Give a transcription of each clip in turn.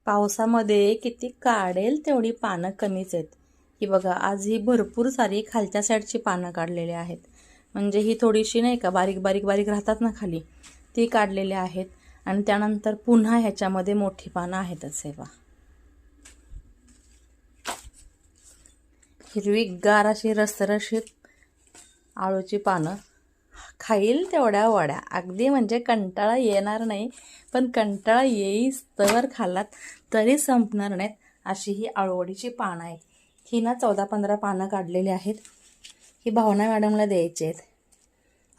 पावसामध्ये किती काढेल तेवढी पानं कमीच आहेत. ही बघा, आज ही भरपूर सारी खालच्या साईडची पानं काढलेली आहेत. म्हणजे ही थोडीशी नाही का बारीक बारीक बारीक राहतात ना खाली, ती काढलेली आहेत. आणि त्यानंतर पुन्हा ह्याच्यामध्ये मोठी पानं आहेतच. हे बघा, हिरवीगार अशी रसरशीत आळूची पानं. खाईल तेवढ्या वड्या, अगदी म्हणजे कंटाळा येणार नाही. पण कंटाळा येईस्तवर खाल्लात तरी संपणार नाहीत अशी ही आळूवडीची पानं आहेत. ही ना 14-15 पानं काढलेली आहेत. ही भावना मॅडमला द्यायची आहेत.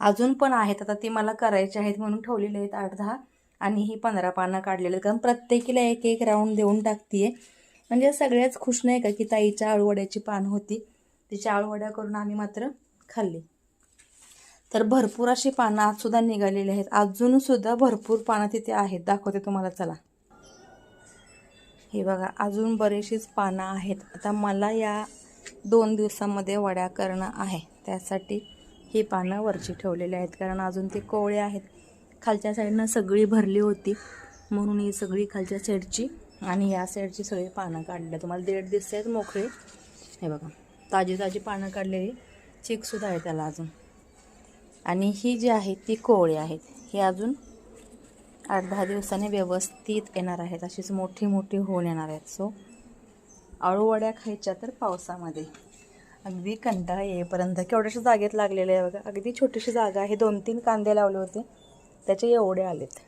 अजून पण आहेत, आता ती मला करायची आहेत म्हणून ठेवलेली आहेत 8-10. आणि ही 15 पानं काढलेली आहेत, कारण प्रत्येकीला एक एक राऊंड देऊन टाकते. म्हणजे सगळ्याच खुश नाही का की ताईच्या आळूवड्याची पानं होती, तिच्या आळूवड्या करून आम्ही मात्र खाल्ली. तर भरपूर अशी पानं आजसुद्धा निघालेली आहेत. अजूनसुद्धा भरपूर पानं तिथे आहेत, दाखवते तुम्हाला. चला, हे बघा, अजून बरीचशीच पानं आहेत. आता मला या 2 दिवसामध्ये वड्या करणं आहे, त्यासाठी ही पानं वरची ठेवलेली आहेत. कारण अजून ते कोवळे आहेत. खालच्या साईडनं सगळी भरली होती म्हणून ही सगळी खालच्या साईडची आणि या साईडची सगळी पानं काढली. तुम्हाला देठ दिसत आहेत मोकळे. हे बघा, ताजी ताजी पानं काढलेली, चिकसुद्धा आहे त्याला अजून. आणि ही जी आहे ती कोवळी आहेत. ही अजून 8-10 दिवसांनी व्यवस्थित येणार आहेत, अशीच मोठी मोठी होऊन येणार आहेत. सो आळूवड्या खायच्या तर पावसामध्ये अगदी कंटाळा येईपर्यंत. केवढ्याशा जागेत लागलेले आहे बघा, अगदी छोटीशी जागा आहे. 2-3 कांदे लावले होते, त्याचे एवढे आलेत.